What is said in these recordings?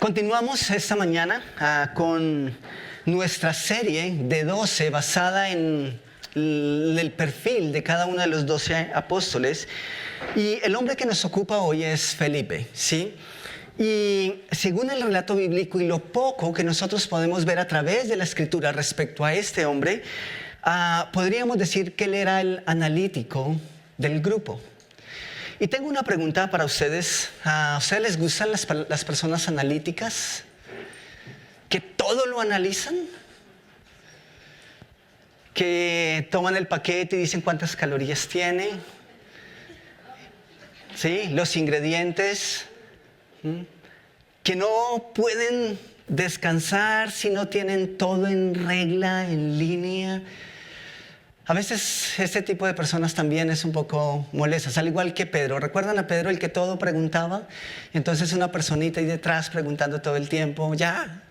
Continuamos esta mañana con nuestra serie de 12 basada en el perfil de cada uno de los 12 apóstoles. Y el hombre que nos ocupa hoy es Felipe, ¿sí? Y según el relato bíblico y lo poco que nosotros podemos ver a través de la Escritura respecto a este hombre, podríamos decir que él era el analítico del grupo. Y tengo una pregunta para ustedes. ¿A ustedes les gustan las personas analíticas? ¿Que todo lo analizan? ¿Que toman el paquete y dicen cuántas calorías tiene? ¿Sí? Los ingredientes. ¿Que no pueden descansar si no tienen todo en regla, en línea? A veces este tipo de personas también es un poco molestas, al igual que Pedro. ¿Recuerdan a Pedro, el que todo preguntaba? Y entonces una personita ahí detrás preguntando todo el tiempo, ya.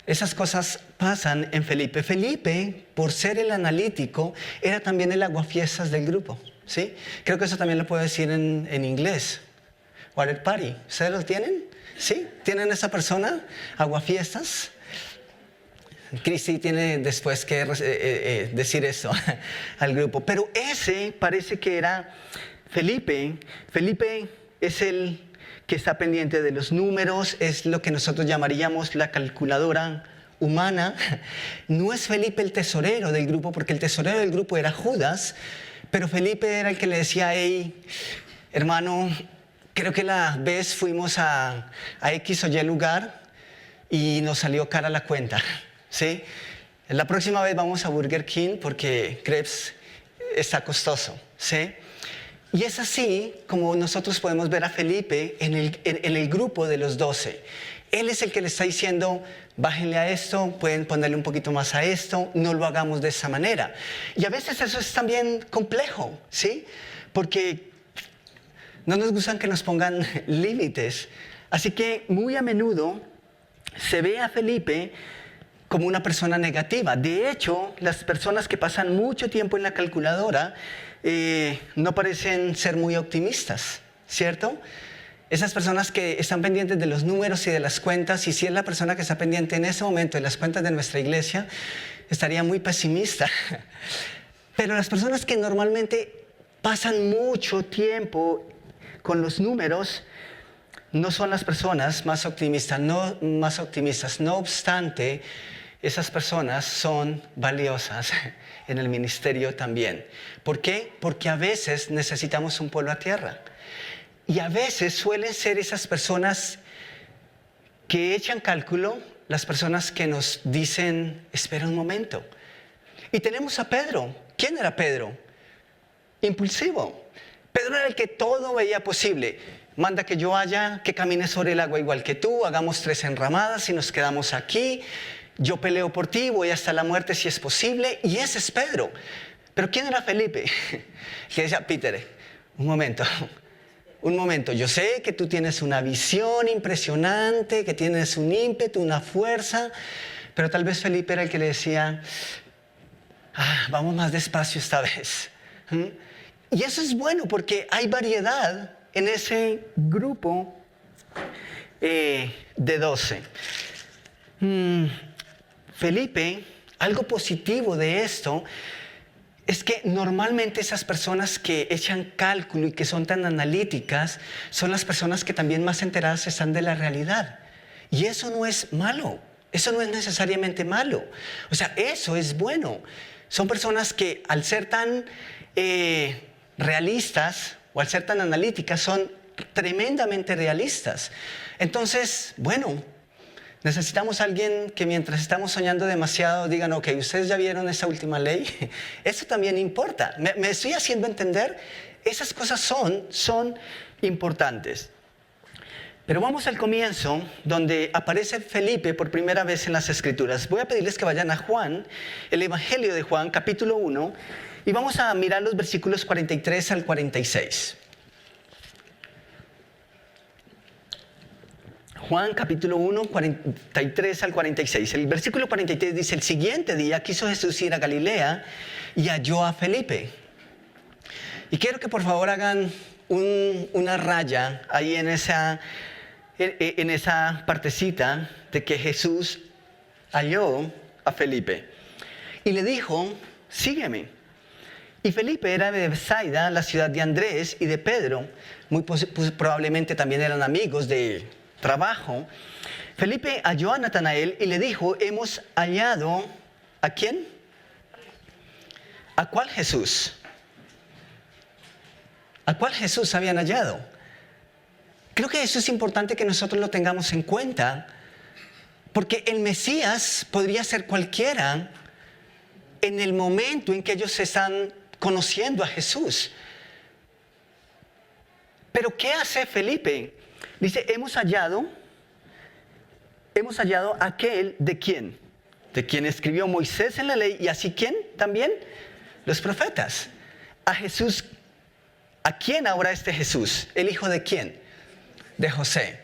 Esas cosas pasan en Felipe. Felipe, por ser el analítico, era también el aguafiestas del grupo, ¿sí? Creo que eso también lo puedo decir en inglés. Water party. ¿Ustedes lo tienen? ¿Sí? ¿Tienen esa persona? Aguafiestas. Cristi tiene después que decir eso al grupo. Pero ese parece que era Felipe. Felipe es el que está pendiente de los números, es lo que nosotros llamaríamos la calculadora humana. No es Felipe el tesorero del grupo, porque el tesorero del grupo era Judas, pero Felipe era el que le decía, hey, hermano, creo que la vez fuimos a X o Y lugar y nos salió cara la cuenta. ¿Sí? La próxima vez vamos a Burger King porque crepes está costoso, ¿sí? Y es así como nosotros podemos ver a Felipe en el grupo de los 12. Él es el que le está diciendo, bájenle a esto, pueden ponerle un poquito más a esto, no lo hagamos de esa manera. Y a veces eso es también complejo, ¿sí? Porque no nos gustan que nos pongan límites. Así que muy a menudo se ve a Felipe como una persona negativa. De hecho, las personas que pasan mucho tiempo en la calculadora no parecen ser muy optimistas, ¿cierto? Esas personas que están pendientes de los números y de las cuentas, y si es la persona que está pendiente en ese momento de las cuentas de nuestra iglesia, estaría muy pesimista. Pero las personas que normalmente pasan mucho tiempo con los números no son las personas más optimistas. No obstante, esas personas son valiosas en el ministerio también. ¿Por qué? Porque a veces necesitamos un pueblo a tierra. Y a veces suelen ser esas personas que echan cálculo, las personas que nos dicen, espera un momento. Y tenemos a Pedro. ¿Quién era Pedro? Impulsivo. Pedro era el que todo veía posible. Manda que yo vaya, que camine sobre el agua igual que tú, hagamos 3 enramadas y nos quedamos aquí. Yo peleo por ti, voy hasta la muerte si es posible. Y ese es Pedro. Pero ¿quién era Felipe? Que decía, Peter, un momento. Yo sé que tú tienes una visión impresionante, que tienes un ímpetu, una fuerza. Pero tal vez Felipe era el que le decía, vamos más despacio esta vez. Y eso es bueno porque hay variedad en ese grupo de 12. Felipe, algo positivo de esto es que normalmente esas personas que echan cálculo y que son tan analíticas son las personas que también más enteradas están de la realidad. Y eso no es malo, eso no es necesariamente malo. O sea, eso es bueno. Son personas que al ser tan realistas o al ser tan analíticas son tremendamente realistas. Entonces, bueno, necesitamos a alguien que mientras estamos soñando demasiado digan, ok, ¿ustedes ya vieron esa última ley? Eso también importa. ¿Me estoy haciendo entender? Esas cosas son importantes. Pero vamos al comienzo, donde aparece Felipe por primera vez en las Escrituras. Voy a pedirles que vayan a Juan, el Evangelio de Juan, capítulo 1, y vamos a mirar los versículos 43 al 46. Juan capítulo 1, 43 al 46. El versículo 43 dice, el siguiente día quiso Jesús ir a Galilea y halló a Felipe. Y quiero que por favor hagan una raya ahí en en esa partecita de que Jesús halló a Felipe y le dijo, sígueme. Y Felipe era de Bethsaida, la ciudad de Andrés y de Pedro. Muy probablemente también eran amigos de trabajo. Felipe halló a Natanael y le dijo, hemos hallado, ¿a quién? ¿A cuál Jesús? ¿A cuál Jesús habían hallado? Creo que eso es importante que nosotros lo tengamos en cuenta, porque el Mesías podría ser cualquiera en el momento en que ellos están conociendo a Jesús. Pero ¿qué hace Felipe? Dice, hemos hallado aquel de quién? De quien escribió Moisés en la ley y así quién también, los profetas. A Jesús, ¿a quién ahora este Jesús? ¿El hijo de quién? De José.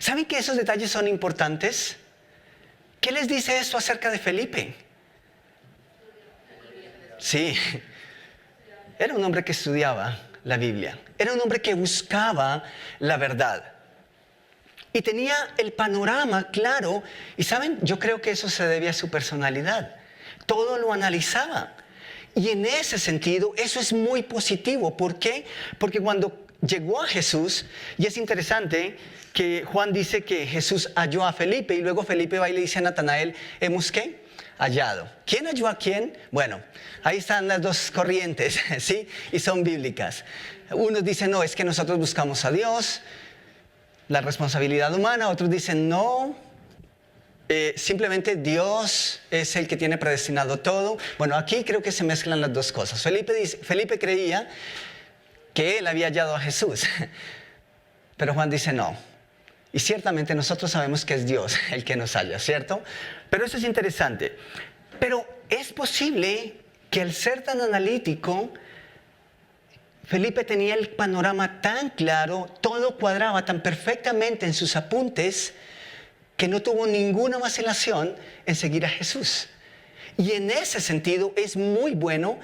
¿Saben que esos detalles son importantes? ¿Qué les dice esto acerca de Felipe? Sí, era un hombre que estudiaba la Biblia, era un hombre que buscaba la verdad y tenía el panorama claro. Y saben, yo creo que eso se debía a su personalidad. Todo lo analizaba y en ese sentido eso es muy positivo. ¿Por qué? Porque cuando llegó a Jesús, y es interesante que Juan dice que Jesús halló a Felipe y luego Felipe va y le dice a Natanael, ¿hemos qué? Hallado. ¿Quién halló a quién? Bueno, ahí están las dos corrientes, ¿sí? Y son bíblicas. Unos dicen, no, es que nosotros buscamos a Dios, la responsabilidad humana. Otros dicen, no, simplemente Dios es el que tiene predestinado todo. Bueno, aquí creo que se mezclan las dos cosas. Felipe creía que él había hallado a Jesús, pero Juan dice no. Y ciertamente nosotros sabemos que es Dios el que nos halla, ¿cierto? Pero eso es interesante. Pero es posible que al ser tan analítico, Felipe tenía el panorama tan claro, todo cuadraba tan perfectamente en sus apuntes, que no tuvo ninguna vacilación en seguir a Jesús. Y en ese sentido es muy bueno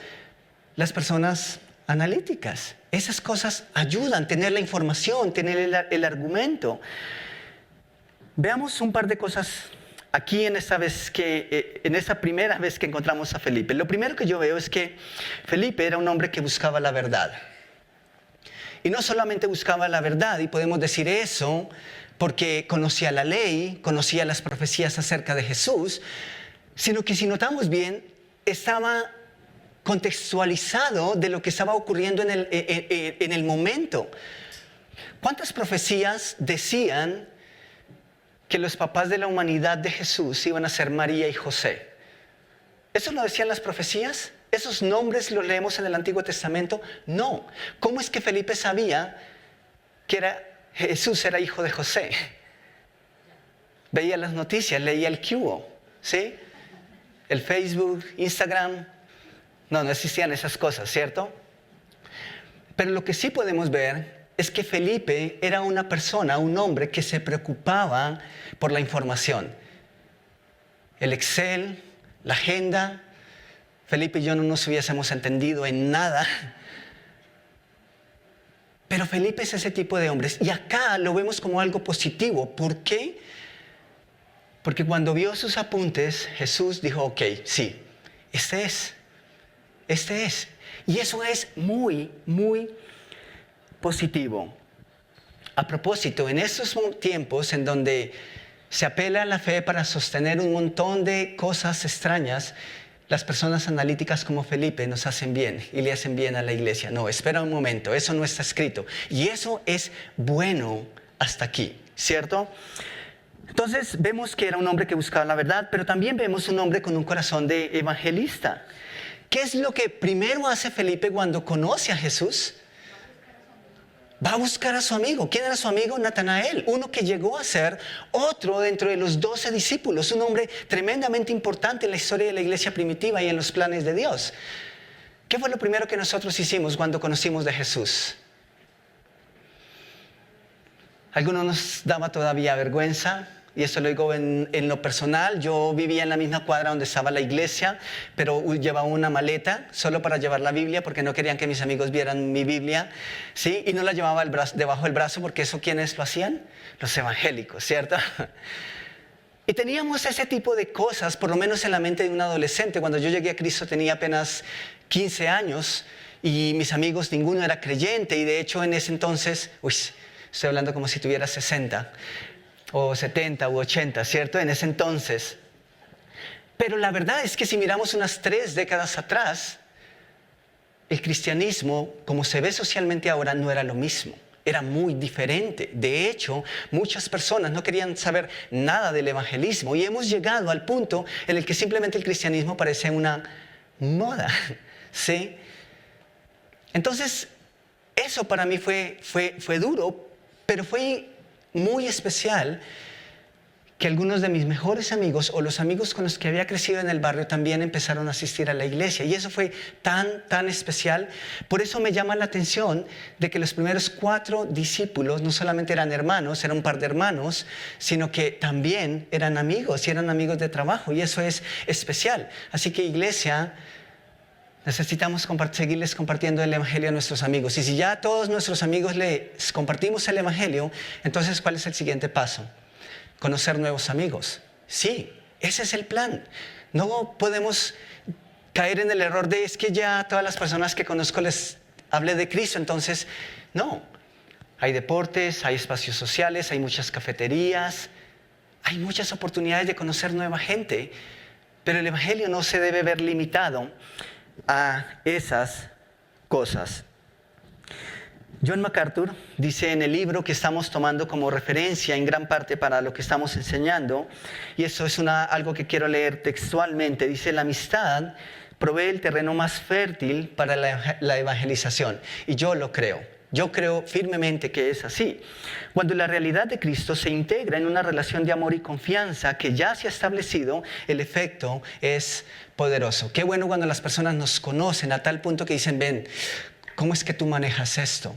las personas analíticas. Esas cosas ayudan, tener la información, tener el argumento. Veamos un par de cosas aquí en esa primera vez que encontramos a Felipe. Lo primero que yo veo es que Felipe era un hombre que buscaba la verdad. Y no solamente buscaba la verdad, y podemos decir eso porque conocía la ley, conocía las profecías acerca de Jesús, sino que si notamos bien, estaba contextualizado de lo que estaba ocurriendo en el momento. ¿Cuántas profecías decían que los papás de la humanidad de Jesús iban a ser María y José? ¿Eso lo decían las profecías? ¿Esos nombres los leemos en el Antiguo Testamento? No. ¿Cómo es que Felipe sabía que Jesús era hijo de José? Veía las noticias, leía el QO, ¿sí? El Facebook, Instagram. No existían esas cosas, ¿cierto? Pero lo que sí podemos ver es que Felipe era una persona, un hombre que se preocupaba por la información. El Excel, la agenda. Felipe y yo no nos hubiésemos entendido en nada. Pero Felipe es ese tipo de hombres. Y acá lo vemos como algo positivo. ¿Por qué? Porque cuando vio sus apuntes, Jesús dijo, ok, sí, este es. Y eso es muy, muy positivo. A propósito, en estos tiempos en donde se apela a la fe para sostener un montón de cosas extrañas, las personas analíticas como Felipe nos hacen bien y le hacen bien a la iglesia. No, espera un momento, eso no está escrito. Y eso es bueno hasta aquí, ¿cierto? Entonces vemos que era un hombre que buscaba la verdad, pero también vemos un hombre con un corazón de evangelista. ¿Qué es lo que primero hace Felipe cuando conoce a Jesús? Va a buscar a su amigo. ¿Quién era su amigo? Natanael, uno que llegó a ser otro dentro de los 12 discípulos, un hombre tremendamente importante en la historia de la iglesia primitiva y en los planes de Dios. ¿Qué fue lo primero que nosotros hicimos cuando conocimos de Jesús? Algunos nos daba todavía vergüenza y eso lo digo en lo personal. Yo vivía en la misma cuadra donde estaba la iglesia, pero llevaba una maleta solo para llevar la Biblia, porque no querían que mis amigos vieran mi Biblia, ¿sí? Y no la llevaba debajo del brazo, porque eso, ¿quiénes lo hacían? Los evangélicos, ¿cierto? Y teníamos ese tipo de cosas, por lo menos en la mente de un adolescente. Cuando yo llegué a Cristo tenía apenas 15 años y mis amigos, ninguno era creyente. Y de hecho en ese entonces, estoy hablando como si tuviera 60 o 70 u 80, ¿cierto? En ese entonces. Pero la verdad es que si miramos unas 3 décadas atrás, el cristianismo, como se ve socialmente ahora, no era lo mismo. Era muy diferente. De hecho, muchas personas no querían saber nada del evangelismo y hemos llegado al punto en el que simplemente el cristianismo parece una moda, ¿sí? Entonces, eso para mí fue duro, pero fue muy especial que algunos de mis mejores amigos o los amigos con los que había crecido en el barrio también empezaron a asistir a la iglesia. Y eso fue tan especial. Por eso me llama la atención de que los primeros 4 discípulos no solamente eran hermanos, eran un par de hermanos, sino que también eran amigos y eran amigos de trabajo. Y eso es especial. Así que iglesia, necesitamos seguirles compartiendo el evangelio a nuestros amigos. Y si ya a todos nuestros amigos les compartimos el evangelio, entonces ¿cuál es el siguiente paso? Conocer nuevos amigos. Sí, ese es el plan. No podemos caer en el error de es que ya a todas las personas que conozco les hablé de Cristo. Entonces, no. Hay deportes, hay espacios sociales, hay muchas cafeterías, hay muchas oportunidades de conocer nueva gente. Pero el evangelio no se debe ver limitado a esas cosas. John MacArthur dice en el libro que estamos tomando como referencia en gran parte para lo que estamos enseñando, y eso es algo que quiero leer textualmente, dice: la amistad provee el terreno más fértil para la evangelización. Y yo lo creo. Yo creo firmemente que es así. Cuando la realidad de Cristo se integra en una relación de amor y confianza que ya se ha establecido, el efecto es poderoso. Qué bueno cuando las personas nos conocen a tal punto que dicen: ven, ¿cómo es que tú manejas esto?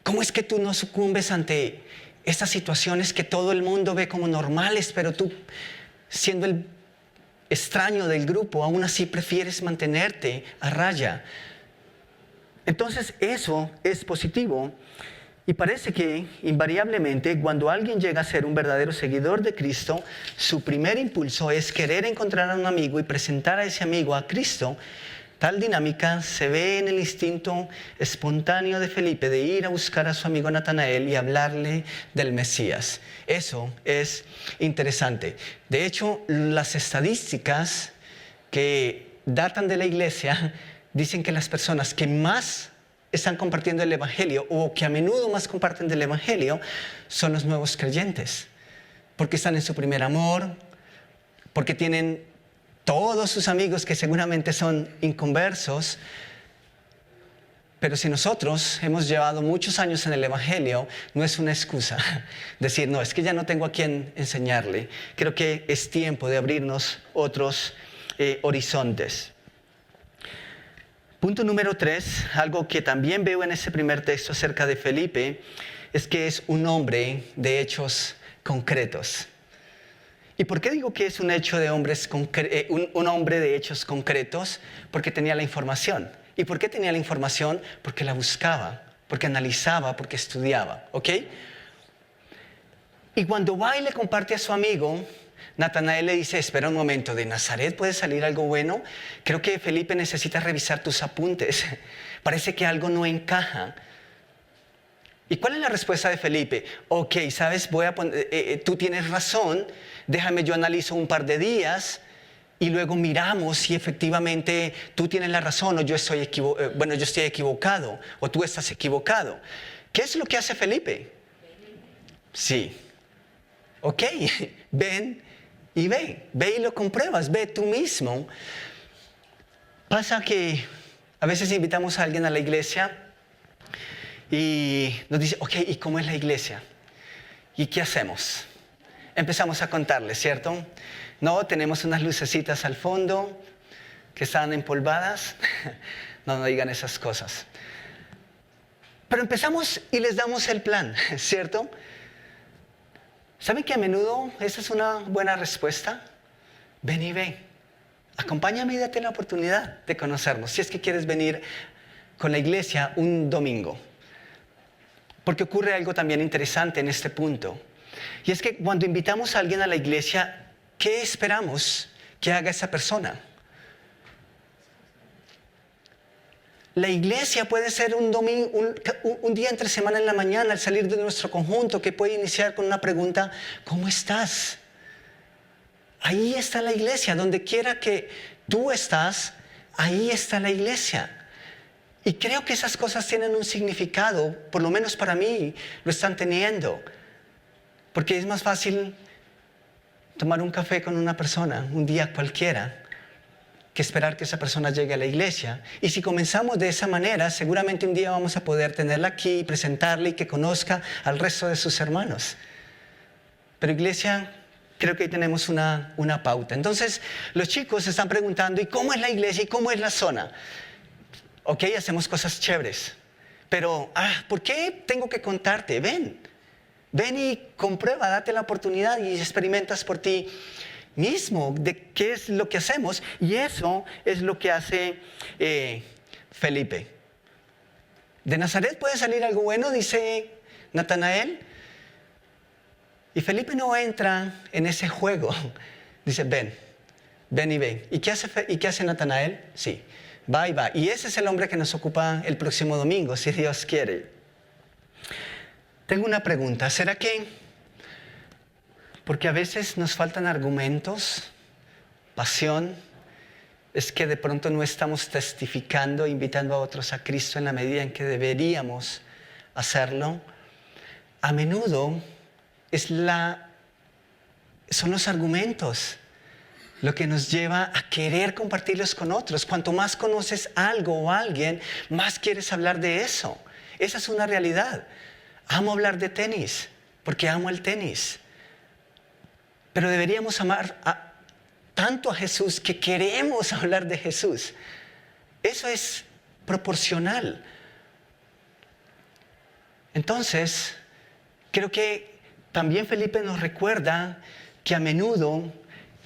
¿Cómo es que tú no sucumbes ante estas situaciones que todo el mundo ve como normales, pero tú, siendo el extraño del grupo, aún así prefieres mantenerte a raya? Entonces eso es positivo. Y parece que invariablemente cuando alguien llega a ser un verdadero seguidor de Cristo, su primer impulso es querer encontrar a un amigo y presentar a ese amigo a Cristo. Tal dinámica se ve en el instinto espontáneo de Felipe de ir a buscar a su amigo Natanael y hablarle del Mesías. Eso es interesante. De hecho, las estadísticas que datan de la iglesia dicen que las personas que más están compartiendo el evangelio o que a menudo más comparten del evangelio son los nuevos creyentes, porque están en su primer amor, porque tienen todos sus amigos que seguramente son inconversos. Pero si nosotros hemos llevado muchos años en el evangelio, no es una excusa decir: no, es que ya no tengo a quién enseñarle. Creo que es tiempo de abrirnos otros horizontes. Punto número 3, algo que también veo en ese primer texto acerca de Felipe, es que es un hombre de hechos concretos. ¿Y por qué digo que es un hombre de hechos concretos? Porque tenía la información. ¿Y por qué tenía la información? Porque la buscaba, porque analizaba, porque estudiaba, ¿ok? Y cuando va y le comparte a su amigo, Natanael le dice: espera un momento, ¿de Nazaret puede salir algo bueno? Creo que Felipe necesita revisar tus apuntes. Parece que algo no encaja. ¿Y cuál es la respuesta de Felipe? Ok, sabes, tú tienes razón, déjame yo analizo un par de días y luego miramos si efectivamente tú tienes la razón o yo estoy equivocado o tú estás equivocado. ¿Qué es lo que hace Felipe? Sí. Ok, ven y ve y lo compruebas, ve tú mismo. Pasa que a veces invitamos a alguien a la iglesia y nos dice: ok, ¿y cómo es la iglesia? ¿Y qué hacemos? Empezamos a contarle, ¿cierto? No, tenemos unas lucecitas al fondo que están empolvadas. No digan esas cosas. Pero empezamos y les damos el plan, ¿cierto? ¿Saben que a menudo esa es una buena respuesta? Ven y ve. Acompáñame y date la oportunidad de conocernos. Si es que quieres venir con la iglesia un domingo. Porque ocurre algo también interesante en este punto. Y es que cuando invitamos a alguien a la iglesia, ¿qué esperamos que haga esa persona? La iglesia puede ser un día entre semana en la mañana, al salir de nuestro conjunto, que puede iniciar con una pregunta: ¿cómo estás? Ahí está la iglesia, donde quiera que tú estás, ahí está la iglesia. Y creo que esas cosas tienen un significado, por lo menos para mí lo están teniendo. Porque es más fácil tomar un café con una persona un día cualquiera que esperar que esa persona llegue a la iglesia. Y si comenzamos de esa manera, seguramente un día vamos a poder tenerla aquí, presentarla y que conozca al resto de sus hermanos. Pero iglesia, creo que ahí tenemos una pauta. Entonces, los chicos se están preguntando: ¿y cómo es la iglesia y cómo es la zona? Ok, hacemos cosas chéveres. Pero, ¿por qué tengo que contarte? Ven y comprueba, date la oportunidad y experimentas por ti mismo de qué es lo que hacemos. Y eso es lo que hace Felipe. ¿De Nazaret puede salir algo bueno?, dice Natanael. Y Felipe no entra en ese juego. Dice: ven y ve. ¿Y qué hace Natanael? Sí, va y va. Y ese es el hombre que nos ocupa el próximo domingo, si Dios quiere. Tengo una pregunta. ¿Será que porque a veces nos faltan argumentos, pasión, es que de pronto no estamos testificando, invitando a otros a Cristo en la medida en que deberíamos hacerlo? A menudo son los argumentos lo que nos lleva a querer compartirlos con otros. Cuanto más conoces algo o alguien, más quieres hablar de eso. Esa es una realidad. Amo hablar de tenis porque amo el tenis. Pero deberíamos amar tanto a Jesús que queremos hablar de Jesús. Eso es proporcional. Entonces, creo que también Felipe nos recuerda que a menudo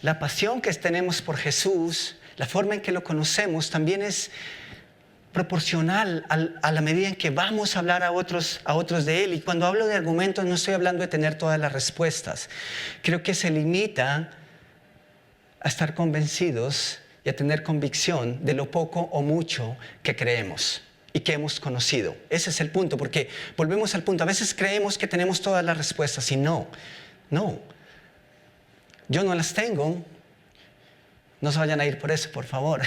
la pasión que tenemos por Jesús, la forma en que lo conocemos, también es proporcional a la medida en que vamos a hablar a otros de Él. Y cuando hablo de argumentos, no estoy hablando de tener todas las respuestas. Creo que se limita a estar convencidos y a tener convicción de lo poco o mucho que creemos y que hemos conocido. Ese es el punto, porque volvemos al punto. A veces creemos que tenemos todas las respuestas y no. Yo no las tengo. No se vayan a ir por eso, por favor.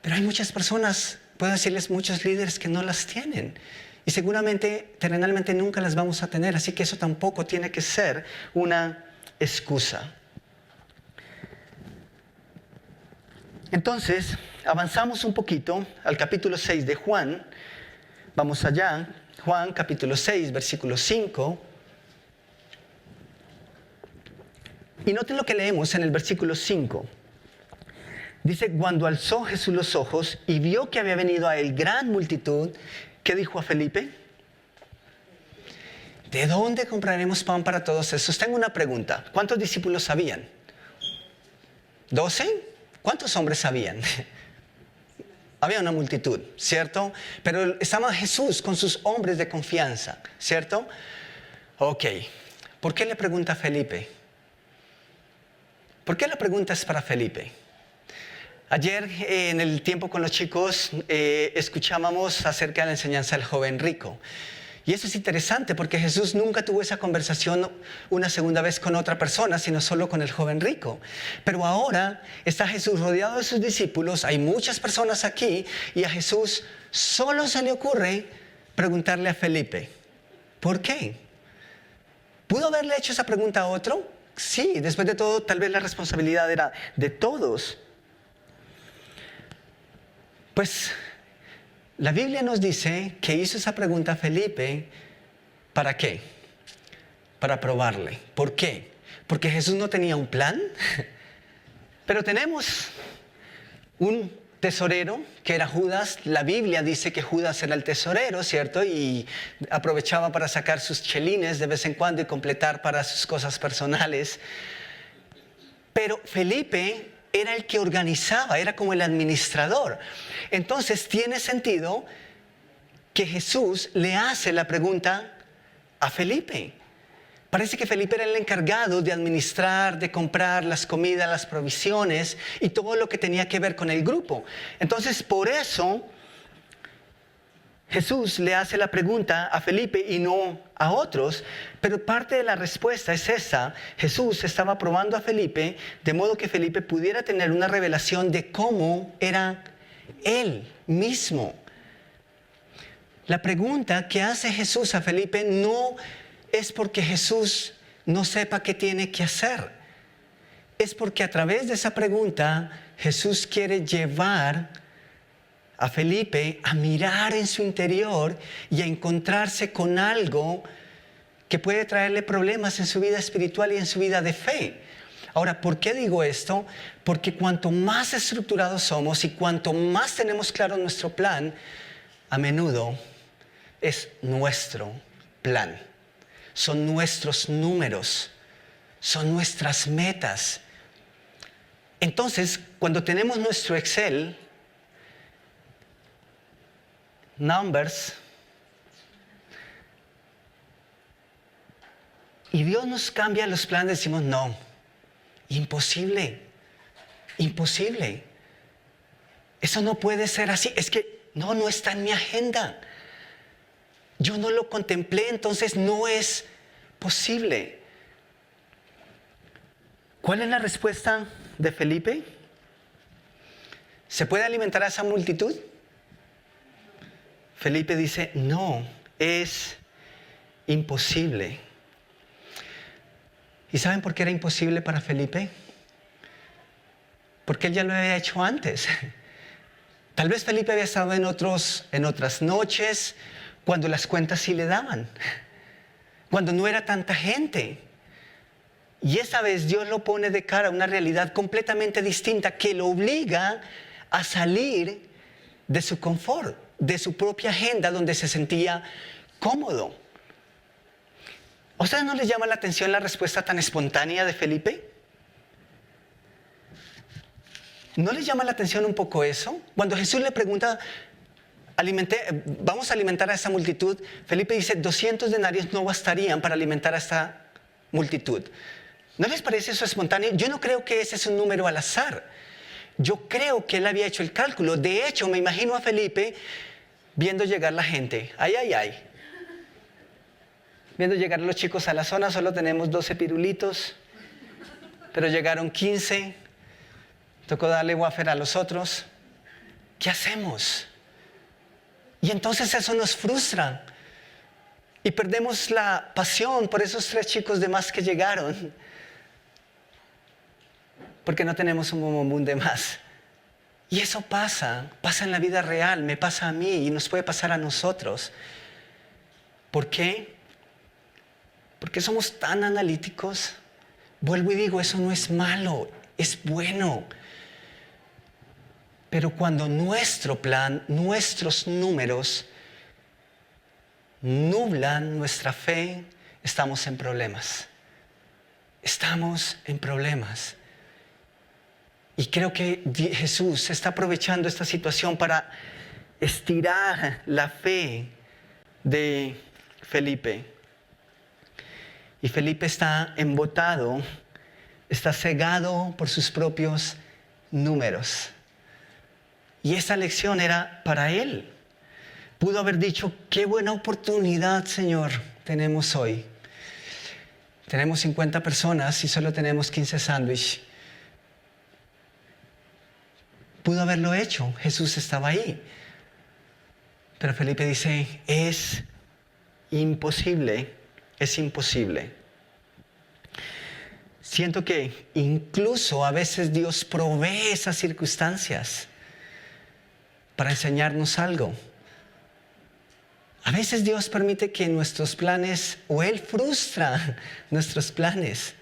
Pero hay muchas personas, puedo decirles, muchos líderes que no las tienen. Y seguramente, terrenalmente, nunca las vamos a tener. Así que eso tampoco tiene que ser una excusa. Entonces, avanzamos un poquito al capítulo 6 de Juan. Vamos allá. Juan, capítulo 6, versículo 5. Y noten lo que leemos en el versículo 5. Dice: cuando alzó Jesús los ojos y vio que había venido a él gran multitud, ¿qué dijo a Felipe? ¿De dónde compraremos pan para todos estos? Tengo una pregunta. ¿Cuántos discípulos habían? ¿12? ¿Cuántos hombres habían? Había una multitud, ¿cierto? Pero estaba Jesús con sus hombres de confianza, ¿cierto? Ok. ¿Por qué le pregunta a Felipe? ¿Por qué la pregunta es para Felipe? Ayer en el tiempo con los chicos escuchábamos acerca de la enseñanza del joven rico. Y eso es interesante porque Jesús nunca tuvo esa conversación una segunda vez con otra persona, sino solo con el joven rico. Pero ahora está Jesús rodeado de sus discípulos, hay muchas personas aquí, y a Jesús solo se le ocurre preguntarle a Felipe: ¿por qué? ¿Pudo haberle hecho esa pregunta a otro? Sí, después de todo, tal vez la responsabilidad era de todos. Pues la Biblia nos dice que hizo esa pregunta a Felipe. ¿Para qué? Para probarle. ¿Por qué? Porque Jesús no tenía un plan, pero tenemos un tesorero, que era Judas. La Biblia dice que Judas era el tesorero, ¿cierto? Y aprovechaba para sacar sus chelines de vez en cuando y completar para sus cosas personales. Pero Felipe era el que organizaba, era como el administrador. Entonces tiene sentido que Jesús le hace la pregunta a Felipe. Parece que Felipe era el encargado de administrar, de comprar las comidas, las provisiones y todo lo que tenía que ver con el grupo. Entonces, por eso, Jesús le hace la pregunta a Felipe y no a otros, pero parte de la respuesta es esa. Jesús estaba probando a Felipe de modo que Felipe pudiera tener una revelación de cómo era él mismo. La pregunta que hace Jesús a Felipe no es porque Jesús no sepa qué tiene que hacer. Es porque a través de esa pregunta Jesús quiere llevar a Felipe a mirar en su interior y a encontrarse con algo que puede traerle problemas en su vida espiritual y en su vida de fe. Ahora, ¿por qué digo esto? Porque cuanto más estructurados somos y cuanto más tenemos claro nuestro plan, a menudo es nuestro plan. Son nuestros números, son nuestras metas. Entonces, cuando tenemos nuestro Excel, Numbers, y Dios nos cambia los planes, decimos, no, imposible, imposible. Eso no puede ser así, es que no está en mi agenda. Yo no lo contemplé, entonces no es posible. ¿Cuál es la respuesta de Felipe? ¿Se puede alimentar a esa multitud? Felipe dice, no, es imposible. ¿Y saben por qué era imposible para Felipe? Porque él ya lo había hecho antes. Tal vez Felipe había estado en otras noches, cuando las cuentas sí le daban, cuando no era tanta gente. Y esa vez Dios lo pone de cara a una realidad completamente distinta que lo obliga a salir de su confort, de su propia agenda donde se sentía cómodo. ¿A ustedes no les llama la atención la respuesta tan espontánea de Felipe? ¿No les llama la atención un poco eso? Cuando Jesús le pregunta, vamos a alimentar a esa multitud, Felipe dice, 200 denarios no bastarían para alimentar a esta multitud. ¿No les parece eso espontáneo? Yo no creo que ese es un número al azar. Yo creo que él había hecho el cálculo. De hecho, me imagino a Felipe viendo llegar la gente. Ay. Viendo llegar los chicos a la zona, solo tenemos 12 pirulitos, pero llegaron 15. Tocó darle wafer a los otros. ¿Qué hacemos? Y entonces eso nos frustra. Y perdemos la pasión por esos 3 chicos de más que llegaron. Porque no tenemos un bombón de más. Y eso pasa en la vida real, me pasa a mí y nos puede pasar a nosotros. ¿Por qué? Porque somos tan analíticos. Vuelvo y digo, eso no es malo, es bueno. Pero cuando nuestro plan, nuestros números nublan nuestra fe, estamos en problemas. Estamos en problemas. Y creo que Jesús está aprovechando esta situación para estirar la fe de Felipe. Y Felipe está embotado, está cegado por sus propios números. Y esa lección era para él. Pudo haber dicho, qué buena oportunidad, Señor, tenemos hoy. Tenemos 50 personas y solo tenemos 15 sándwiches. Pudo haberlo hecho, Jesús estaba ahí. Pero Felipe dice, es imposible, es imposible. Siento que incluso a veces Dios provee esas circunstancias para enseñarnos algo. A veces Dios permite que nuestros planes, o Él frustra nuestros planes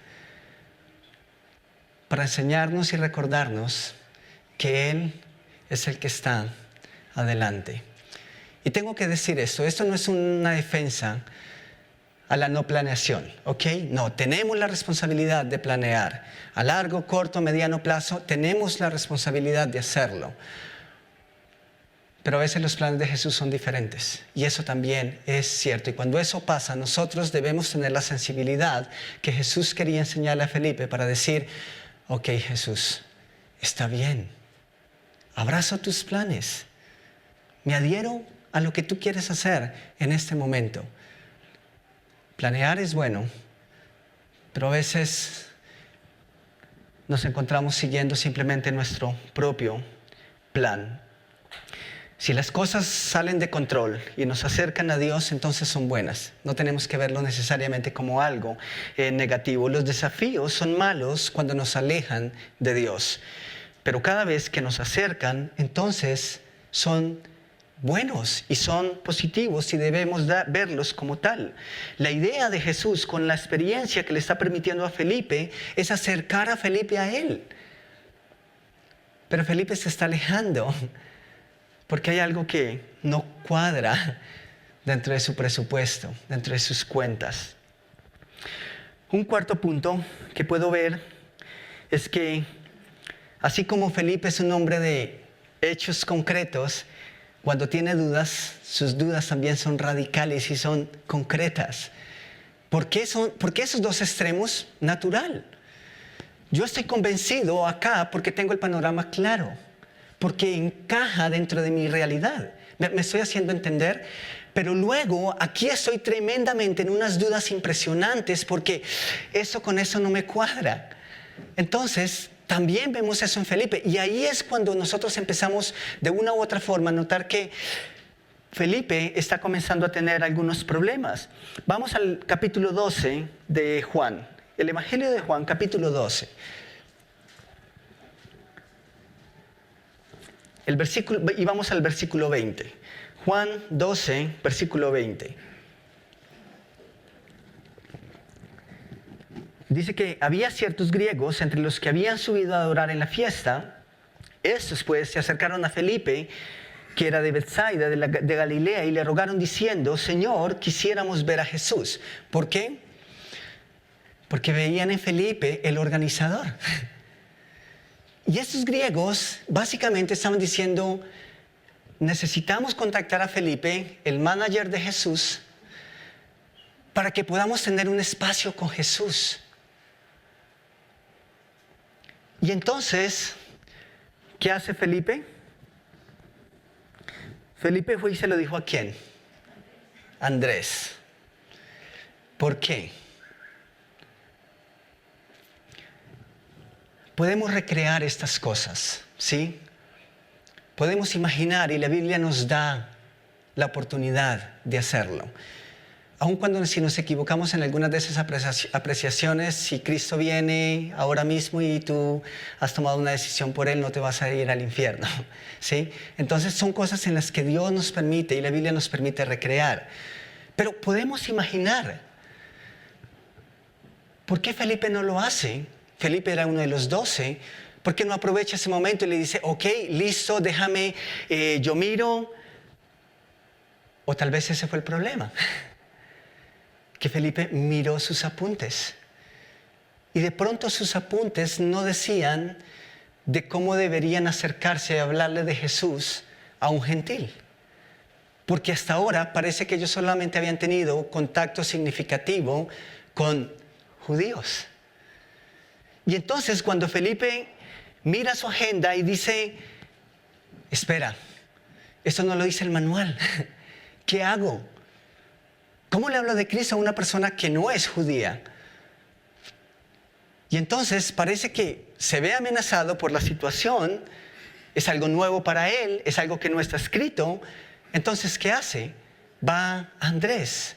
para enseñarnos y recordarnos que Él es el que está adelante. Y tengo que decir esto no es una defensa a la no planeación, ¿ok? No, tenemos la responsabilidad de planear. A largo, corto, mediano plazo, tenemos la responsabilidad de hacerlo. Pero a veces los planes de Jesús son diferentes. Y eso también es cierto. Y cuando eso pasa, nosotros debemos tener la sensibilidad que Jesús quería enseñarle a Felipe para decir, ok, Jesús, está bien. Abrazo tus planes. Me adhiero a lo que tú quieres hacer en este momento. Planear es bueno, pero a veces nos encontramos siguiendo simplemente nuestro propio plan. Si las cosas salen de control y nos acercan a Dios, entonces son buenas. No tenemos que verlo necesariamente como algo negativo. Los desafíos son malos cuando nos alejan de Dios. Pero cada vez que nos acercan, entonces son buenos y son positivos y debemos verlos como tal. La idea de Jesús con la experiencia que le está permitiendo a Felipe es acercar a Felipe a Él. Pero Felipe se está alejando porque hay algo que no cuadra dentro de su presupuesto, dentro de sus cuentas. Un cuarto punto que puedo ver es que así como Felipe es un hombre de hechos concretos, cuando tiene dudas, sus dudas también son radicales y son concretas. ¿Por qué esos dos extremos? Natural. Yo estoy convencido acá porque tengo el panorama claro, porque encaja dentro de mi realidad. Me estoy haciendo entender, pero luego aquí estoy tremendamente en unas dudas impresionantes porque eso con eso no me cuadra. Entonces, también vemos eso en Felipe y ahí es cuando nosotros empezamos de una u otra forma a notar que Felipe está comenzando a tener algunos problemas. Vamos al capítulo 12 de Juan, el Evangelio de Juan, capítulo 12. Y vamos al versículo 20. Juan 12, versículo 20. Dice que había ciertos griegos entre los que habían subido a adorar en la fiesta. Estos pues se acercaron a Felipe, que era de Betsaida, de Galilea, y le rogaron diciendo, Señor, quisiéramos ver a Jesús. ¿Por qué? Porque veían en Felipe el organizador. Y estos griegos básicamente estaban diciendo, necesitamos contactar a Felipe, el manager de Jesús, para que podamos tener un espacio con Jesús. Y entonces, ¿qué hace Felipe? Felipe fue y se lo dijo ¿a quién? Andrés. ¿Por qué? Podemos recrear estas cosas, ¿sí? Podemos imaginar y la Biblia nos da la oportunidad de hacerlo. Aun cuando si nos equivocamos en algunas de esas apreciaciones, si Cristo viene ahora mismo y tú has tomado una decisión por Él, no te vas a ir al infierno, ¿sí? Entonces son cosas en las que Dios nos permite y la Biblia nos permite recrear. Pero podemos imaginar. ¿Por qué Felipe no lo hace? Felipe era uno de los 12. ¿Por qué no aprovecha ese momento y le dice, ok, listo, déjame, yo miro? O tal vez ese fue el problema. Que Felipe miró sus apuntes. Y de pronto sus apuntes no decían de cómo deberían acercarse a hablarle de Jesús a un gentil. Porque hasta ahora parece que ellos solamente habían tenido contacto significativo con judíos. Y entonces cuando Felipe mira su agenda y dice, espera, esto no lo dice el manual, ¿qué hago? ¿Cómo le hablo de Cristo a una persona que no es judía? Y entonces parece que se ve amenazado por la situación, es algo nuevo para él, es algo que no está escrito. Entonces, ¿qué hace? Va a Andrés.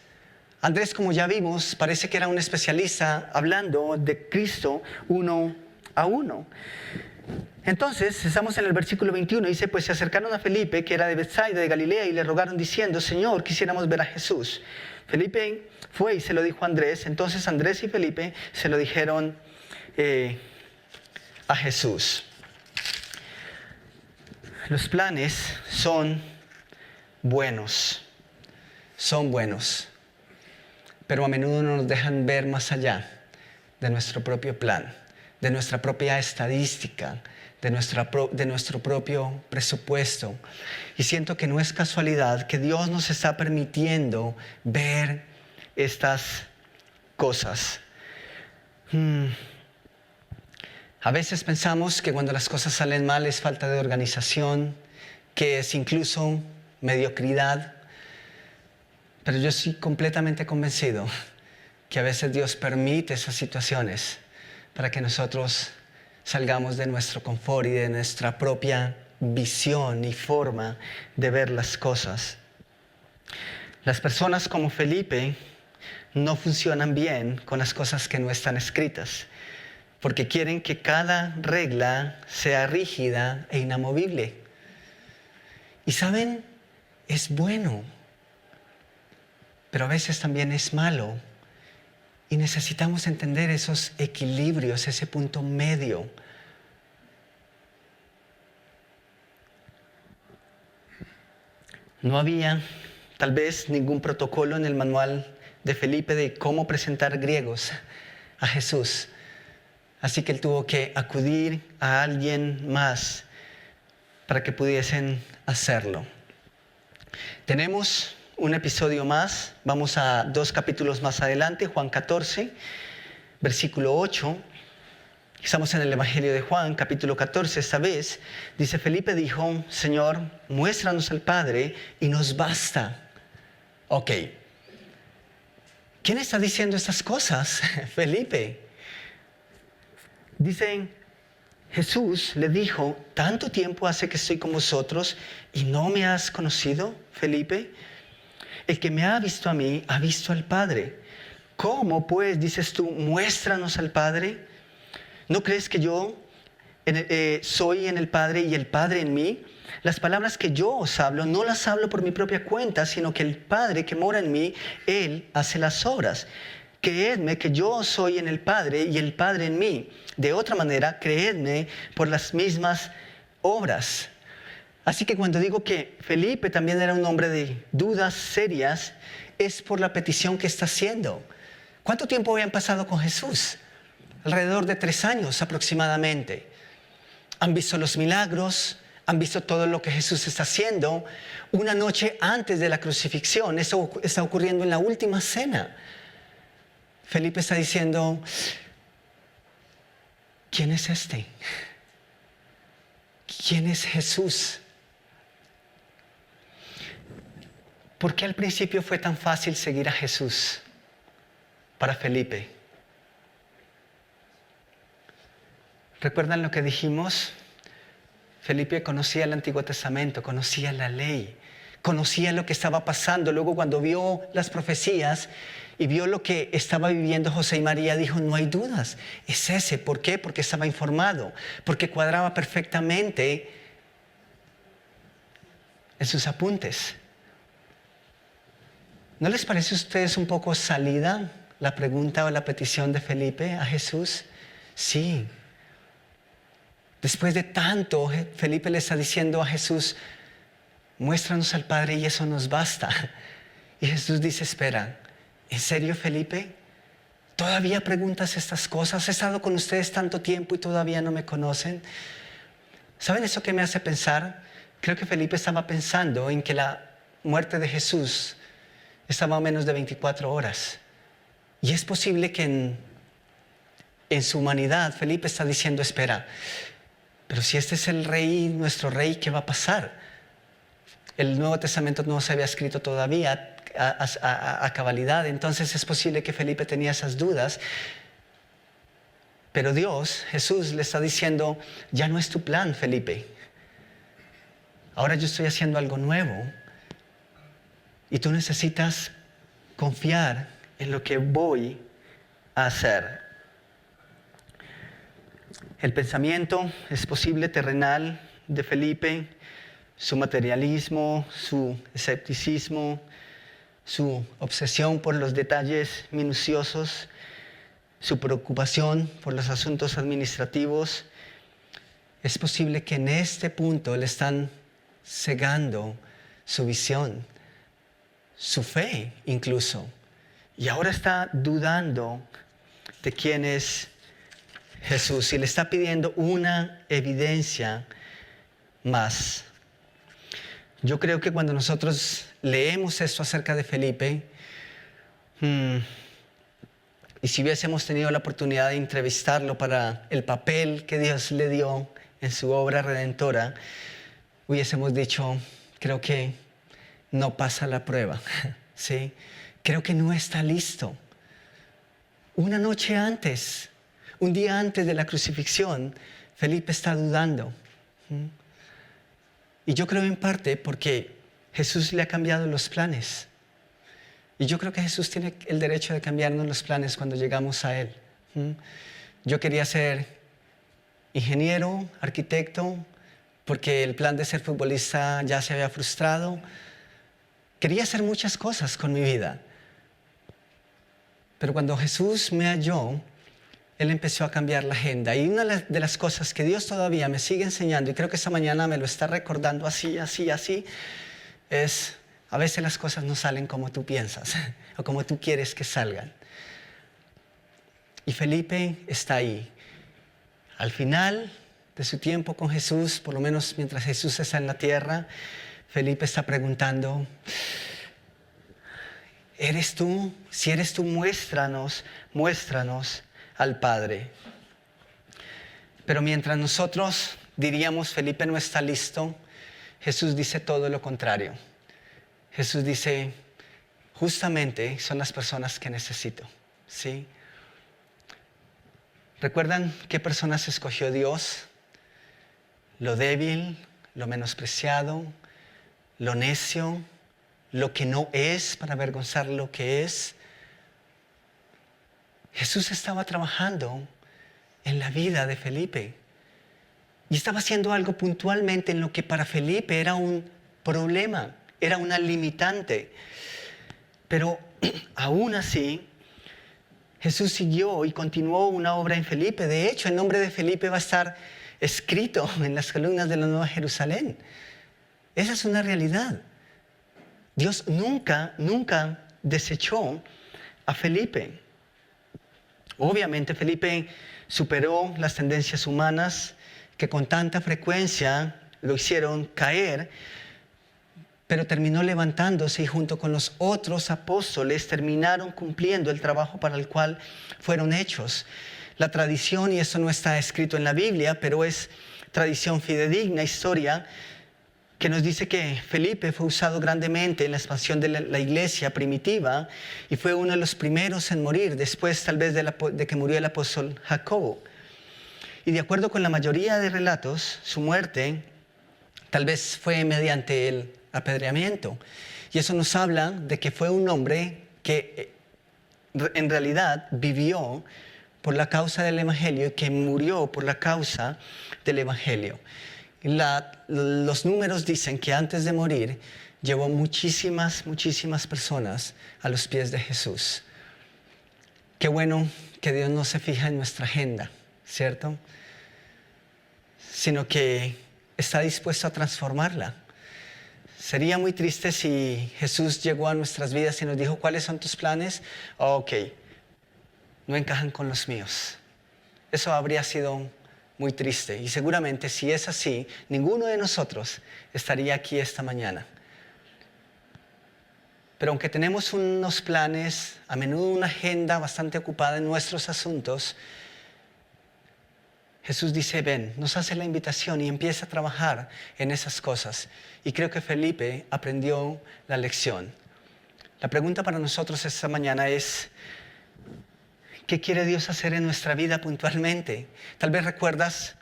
Andrés, como ya vimos, parece que era un especialista hablando de Cristo uno a uno. Entonces, estamos en el versículo 21, dice, pues se acercaron a Felipe, que era de Betsaida, de Galilea, y le rogaron diciendo, Señor, quisiéramos ver a Jesús. Felipe fue y se lo dijo a Andrés. Entonces Andrés y Felipe se lo dijeron a Jesús. Los planes son buenos, pero a menudo no nos dejan ver más allá de nuestro propio plan, de nuestra propia estadística, de nuestro propio presupuesto. Y siento que no es casualidad que Dios nos está permitiendo ver estas cosas. A veces pensamos que cuando las cosas salen mal es falta de organización, que es incluso mediocridad. Pero yo estoy completamente convencido que a veces Dios permite esas situaciones para que nosotros salgamos de nuestro confort y de nuestra propia visión y forma de ver las cosas. Las personas como Felipe no funcionan bien con las cosas que no están escritas, porque quieren que cada regla sea rígida e inamovible. Y saben, es bueno, pero a veces también es malo. Y necesitamos entender esos equilibrios, ese punto medio. No había tal vez ningún protocolo en el manual de Felipe de cómo presentar griegos a Jesús. Así que él tuvo que acudir a alguien más para que pudiesen hacerlo. Tenemos un episodio más, vamos a 2 capítulos más adelante, Juan 14, versículo 8. Estamos en el Evangelio de Juan, capítulo 14, esta vez. Dice, Felipe dijo, Señor, muéstranos al Padre y nos basta. Ok. ¿Quién está diciendo estas cosas? Felipe. Dicen, Jesús le dijo, ¿tanto tiempo hace que estoy con vosotros y no me has conocido, Felipe? El que me ha visto a mí, ha visto al Padre. ¿Cómo pues dices tú, muéstranos al Padre? ¿No crees que yo soy en el Padre y el Padre en mí? Las palabras que yo os hablo, no las hablo por mi propia cuenta, sino que el Padre que mora en mí, Él hace las obras. Creedme que yo soy en el Padre y el Padre en mí. De otra manera, creedme por las mismas obras. Así que cuando digo que Felipe también era un hombre de dudas serias, es por la petición que está haciendo. ¿Cuánto tiempo habían pasado con Jesús? Alrededor de 3 años aproximadamente. Han visto los milagros, han visto todo lo que Jesús está haciendo. Una noche antes de la crucifixión, eso está ocurriendo en la última cena. Felipe está diciendo, ¿quién es este? ¿Quién es Jesús? ¿Por qué al principio fue tan fácil seguir a Jesús para Felipe? ¿Recuerdan lo que dijimos? Felipe conocía el Antiguo Testamento, conocía la ley, conocía lo que estaba pasando. Luego cuando vio las profecías y vio lo que estaba viviendo José y María, dijo, no hay dudas, es ese. ¿Por qué? Porque estaba informado, porque cuadraba perfectamente en sus apuntes. ¿No les parece a ustedes un poco salida la pregunta o la petición de Felipe a Jesús? Sí. Después de tanto, Felipe le está diciendo a Jesús, muéstranos al Padre y eso nos basta. Y Jesús dice, espera, ¿en serio, Felipe? ¿Todavía preguntas estas cosas? He estado con ustedes tanto tiempo y todavía no me conocen. ¿Saben eso qué me hace pensar? Creo que Felipe estaba pensando en que la muerte de Jesús estaba a menos de 24 horas. Y es posible que en su humanidad Felipe está diciendo, espera, pero si este es el rey, nuestro rey, ¿qué va a pasar? El Nuevo Testamento no se había escrito todavía a cabalidad, entonces es posible que Felipe tenía esas dudas. Pero Dios, Jesús, le está diciendo, ya no es tu plan, Felipe. Ahora yo estoy haciendo algo nuevo. Y tú necesitas confiar en lo que voy a hacer. El pensamiento es posible terrenal de Felipe, su materialismo, su escepticismo, su obsesión por los detalles minuciosos, su preocupación por los asuntos administrativos, es posible que en este punto le están cegando su visión, su fe incluso. Y ahora está dudando de quién es Jesús y le está pidiendo una evidencia más. Yo creo que cuando nosotros leemos esto acerca de Felipe, y si hubiésemos tenido la oportunidad de entrevistarlo para el papel que Dios le dio en su obra redentora, hubiésemos dicho, creo que no pasa la prueba, ¿sí? Creo que no está listo. Una noche antes, un día antes de la crucifixión, Felipe está dudando. Y yo creo en parte porque Jesús le ha cambiado los planes. Y yo creo que Jesús tiene el derecho de cambiarnos los planes cuando llegamos a Él. Yo quería ser ingeniero, arquitecto, porque el plan de ser futbolista ya se había frustrado. Quería hacer muchas cosas con mi vida. Pero cuando Jesús me halló, Él empezó a cambiar la agenda. Y una de las cosas que Dios todavía me sigue enseñando, y creo que esta mañana me lo está recordando así, es a veces las cosas no salen como tú piensas o como tú quieres que salgan. Y Felipe está ahí. Al final de su tiempo con Jesús, por lo menos mientras Jesús está en la tierra, Felipe está preguntando, ¿eres tú? Si eres tú, muéstranos al Padre. Pero mientras nosotros diríamos, Felipe no está listo, Jesús dice todo lo contrario. Jesús dice, justamente son las personas que necesito, ¿sí? ¿Recuerdan qué personas escogió Dios? Lo débil, lo menospreciado, lo necio, lo que no es, para avergonzar lo que es. Jesús estaba trabajando en la vida de Felipe y estaba haciendo algo puntualmente en lo que para Felipe era un problema, era una limitante. Pero aún así, Jesús siguió y continuó una obra en Felipe. De hecho, el nombre de Felipe va a estar escrito en las columnas de la Nueva Jerusalén. Esa es una realidad. Dios nunca desechó a Felipe. Obviamente Felipe superó las tendencias humanas que con tanta frecuencia lo hicieron caer, pero terminó levantándose y junto con los otros apóstoles terminaron cumpliendo el trabajo para el cual fueron hechos. La tradición, y eso no está escrito en la Biblia, pero es tradición fidedigna, historia, que nos dice que Felipe fue usado grandemente en la expansión de la iglesia primitiva y fue uno de los primeros en morir, después tal vez de que murió el apóstol Jacobo. Y de acuerdo con la mayoría de relatos, su muerte tal vez fue mediante el apedreamiento. Y eso nos habla de que fue un hombre que en realidad vivió por la causa del Evangelio y que murió por la causa del Evangelio. Los números dicen que antes de morir llevó muchísimas personas a los pies de Jesús. Qué bueno que Dios no se fija en nuestra agenda, ¿cierto? Sino que está dispuesto a transformarla. Sería muy triste si Jesús llegó a nuestras vidas y nos dijo, ¿cuáles son tus planes? Ok, no encajan con los míos. Eso habría sido muy triste. Y seguramente si es así, ninguno de nosotros estaría aquí esta mañana. Pero aunque tenemos unos planes, a menudo una agenda bastante ocupada en nuestros asuntos, Jesús dice, ven, nos hace la invitación y empieza a trabajar en esas cosas. Y creo que Felipe aprendió la lección. La pregunta para nosotros esta mañana es, ¿qué quiere Dios hacer en nuestra vida puntualmente? Tal vez recuerdas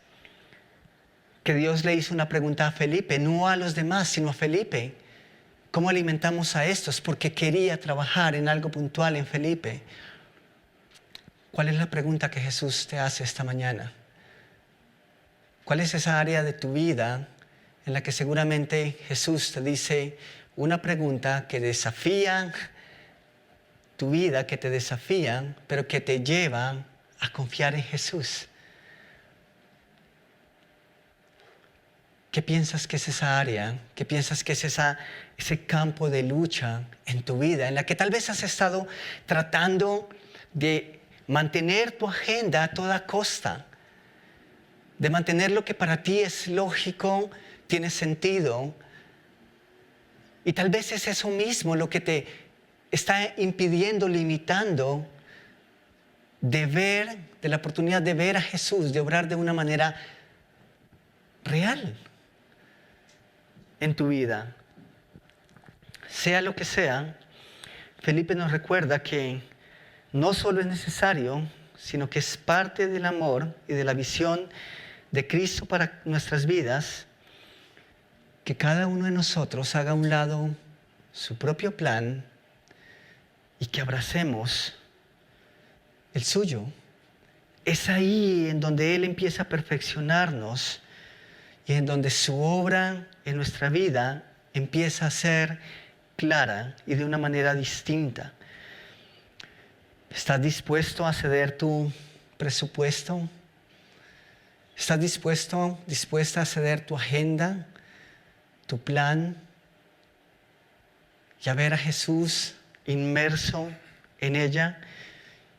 que Dios le hizo una pregunta a Felipe, no a los demás, sino a Felipe. ¿Cómo alimentamos a estos? Porque quería trabajar en algo puntual en Felipe. ¿Cuál es la pregunta que Jesús te hace esta mañana? ¿Cuál es esa área de tu vida en la que seguramente Jesús te dice una pregunta que desafía tu vida, que te desafía, pero que te lleva a confiar en Jesús? ¿Qué piensas que es esa área? ¿Qué piensas que es ese campo de lucha en tu vida en la que tal vez has estado tratando de mantener tu agenda a toda costa? De mantener lo que para ti es lógico, tiene sentido. Y tal vez es eso mismo lo que te está impidiendo, limitando de la oportunidad de ver a Jesús, de obrar de una manera real en tu vida. Sea lo que sea, Felipe nos recuerda que no solo es necesario, sino que es parte del amor y de la visión de Cristo para nuestras vidas, que cada uno de nosotros haga a un lado su propio plan y que abracemos el suyo. Es ahí en donde Él empieza a perfeccionarnos y en donde su obra en nuestra vida empieza a ser clara y de una manera distinta. ¿Estás dispuesto a ceder tu presupuesto? ¿Estás dispuesta a ceder tu agenda, tu plan y a ver a Jesús inmerso en ella?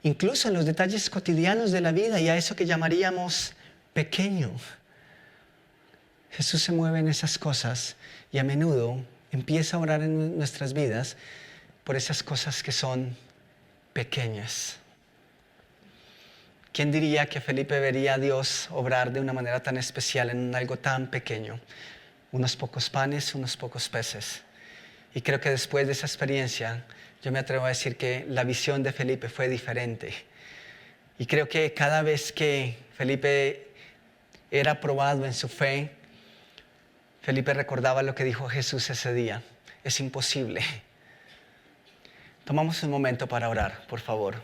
Incluso en los detalles cotidianos de la vida y a eso que llamaríamos pequeño. Jesús se mueve en esas cosas y a menudo empieza a orar en nuestras vidas por esas cosas que son pequeñas. ¿Quién diría que Felipe vería a Dios obrar de una manera tan especial en algo tan pequeño? Unos pocos panes, unos pocos peces. Y creo que después de esa experiencia, yo me atrevo a decir que la visión de Felipe fue diferente. Y creo que cada vez que Felipe era probado en su fe, Felipe recordaba lo que dijo Jesús ese día: es imposible. Tomamos un momento para orar, por favor.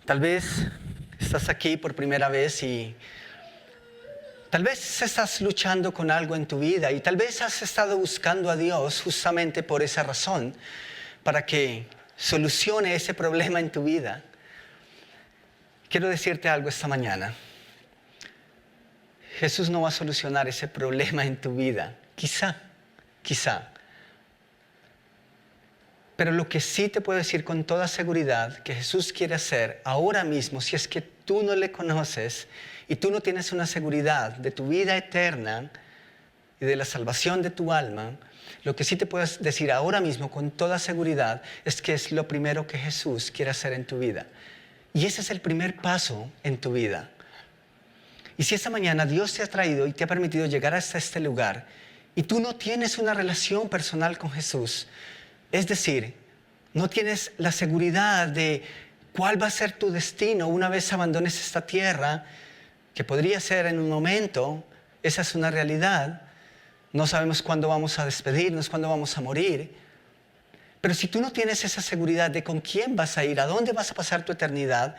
Tal vez estás aquí por primera vez y tal vez estás luchando con algo en tu vida y tal vez has estado buscando a Dios justamente por esa razón, para que solucione ese problema en tu vida. Quiero decirte algo esta mañana. Jesús no va a solucionar ese problema en tu vida. Quizá. Pero lo que sí te puedo decir con toda seguridad que Jesús quiere hacer ahora mismo, si es que tú no le conoces y tú no tienes una seguridad de tu vida eterna y de la salvación de tu alma, lo que sí te puedo decir ahora mismo con toda seguridad es que es lo primero que Jesús quiere hacer en tu vida. Y ese es el primer paso en tu vida. Y si esta mañana Dios te ha traído y te ha permitido llegar hasta este lugar y tú no tienes una relación personal con Jesús, es decir, no tienes la seguridad de cuál va a ser tu destino una vez abandones esta tierra, que podría ser en un momento, esa es una realidad. No sabemos cuándo vamos a despedirnos, cuándo vamos a morir. Pero si tú no tienes esa seguridad de con quién vas a ir, a dónde vas a pasar tu eternidad,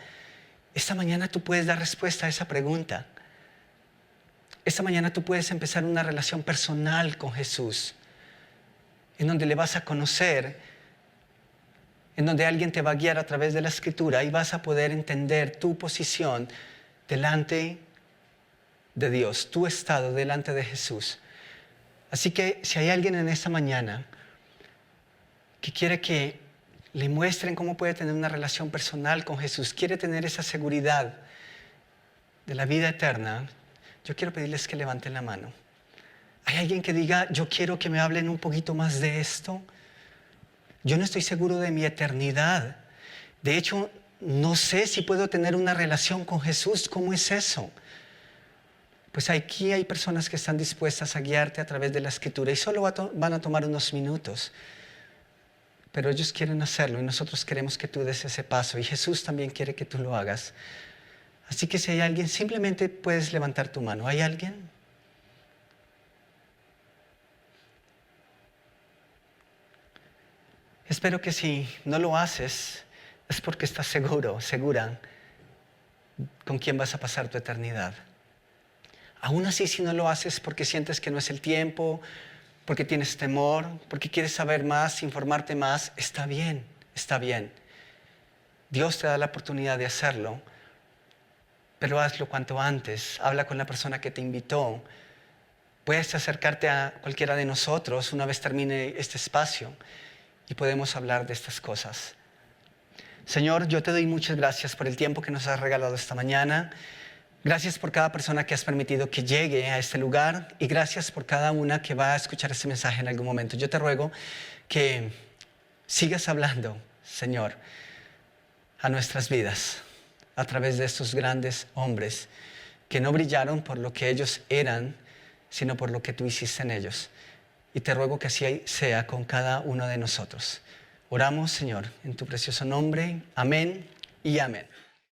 esta mañana tú puedes dar respuesta a esa pregunta. Esta mañana tú puedes empezar una relación personal con Jesús, en donde le vas a conocer, en donde alguien te va a guiar a través de la Escritura y vas a poder entender tu posición delante de Dios, tu estado delante de Jesús. Así que si hay alguien en esta mañana que quiere que le muestren cómo puede tener una relación personal con Jesús, quiere tener esa seguridad de la vida eterna, yo quiero pedirles que levanten la mano. ¿Hay alguien que diga, yo quiero que me hablen un poquito más de esto? Yo no estoy seguro de mi eternidad. De hecho, no sé si puedo tener una relación con Jesús. ¿Cómo es eso? Pues aquí hay personas que están dispuestas a guiarte a través de la Escritura y solo van a tomar unos minutos. Pero ellos quieren hacerlo y nosotros queremos que tú des ese paso. Y Jesús también quiere que tú lo hagas. Así que si hay alguien, simplemente puedes levantar tu mano. ¿Hay alguien? Espero que si no lo haces, es porque estás segura con quién vas a pasar tu eternidad. Aún así, si no lo haces porque sientes que no es el tiempo, porque tienes temor, porque quieres saber más, informarte más, está bien. Dios te da la oportunidad de hacerlo, pero hazlo cuanto antes. Habla con la persona que te invitó puedes acercarte a cualquiera de nosotros una vez termine este espacio y podemos hablar de estas cosas. Señor, yo te doy muchas gracias por el tiempo que nos has regalado esta mañana. Gracias por cada persona que has permitido que llegue a este lugar y gracias por cada una que va a escuchar este mensaje en algún momento. Yo te ruego que sigas hablando, Señor, a nuestras vidas a través de estos grandes hombres que no brillaron por lo que ellos eran, sino por lo que tú hiciste en ellos. Y te ruego que así sea con cada uno de nosotros. Oramos, Señor, en tu precioso nombre. Amén y amén.